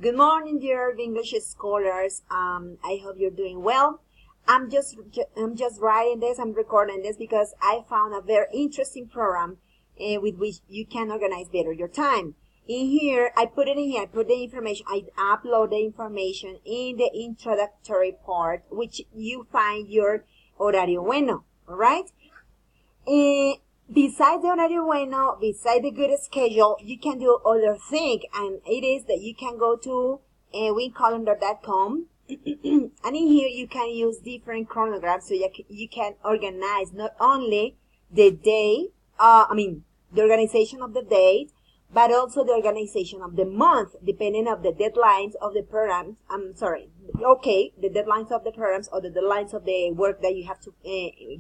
Good morning, dear English scholars. I hope you're doing well. I'm just writing this. I'm recording this because I found a very interesting program with which you can organize better your time. In here, I put it in here. I put the information. I upload the information in the introductory part, which you find your horario bueno. All right. Besides the horario bueno, besides the good schedule, you can do other thing, and it is that you can go to wingcalendar.com and in here you can use different chronograms, so you can organize not only the day, the organization of the date, but also the organization of the month, depending on the deadlines of the programs. The deadlines of the programs or the deadlines of the work that you have to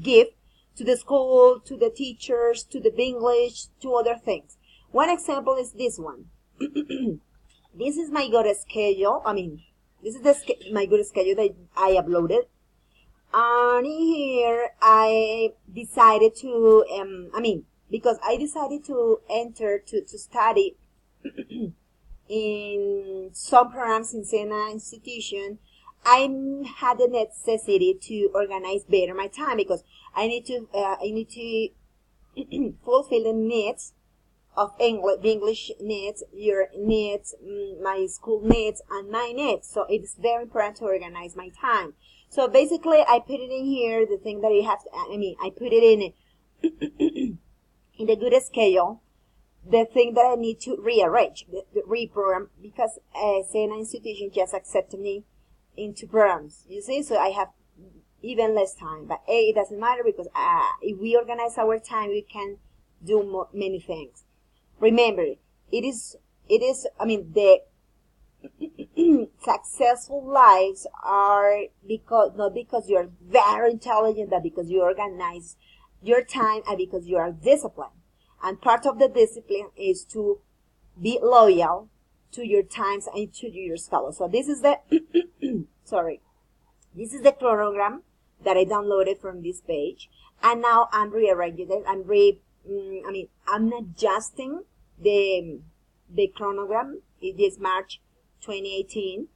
give to the school, to the teachers, to the English, to other things. One example is this one. This is my good schedule. This is my good schedule that I uploaded. And in here, I decided to, because I decided to enter to study in some programs in Sena institution. I had the necessity to organize better my time because I need to fulfill the needs of English, the English needs, your needs, my school needs, and my needs. So it's very important to organize my time. So basically, I put it in here, the thing that you have to, I put it in in the good schedule, the thing that I need to rearrange, the reprogram, because Sena institution just accepted me into programs, you see, so I have even less time, but it doesn't matter because if we organize our time, we can do many things. Remember, the successful lives are not because you're very intelligent, but because you organize your time and because you are disciplined. And part of the discipline is to be loyal to your times and to your schedule. So this is the this is the chronogram that I downloaded from this page, and now I'm rearranging it. I'm adjusting the chronogram. It is March 2018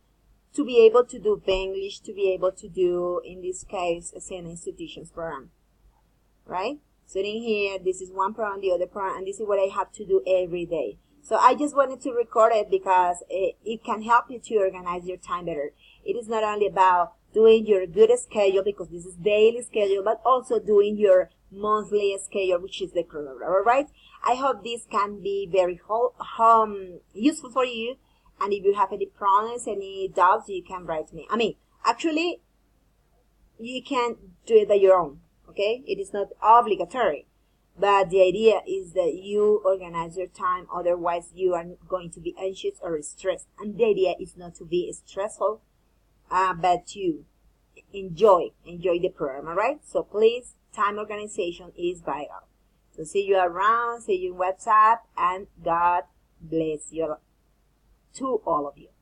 to be able to do English, to be able to do, in this case, a Sena Institutions program, right? So in here, this is one program, the other program, and this is what I have to do every day. So I just wanted to record it because it can help you to organize your time better. It is not only about doing your good schedule, because this is daily schedule, but also doing your monthly schedule, which is the chronogram, all right? I hope this can be very useful for you. And if you have any problems, any doubts, you can write to me. Actually, you can do it by your own, okay? It is not obligatory. But the idea is that you organize your time, otherwise you are going to be anxious or stressed. And the idea is not to be stressful, but to enjoy the program, all right? So please, time organization is vital. So see you around, see you in WhatsApp, and God bless you to all of you.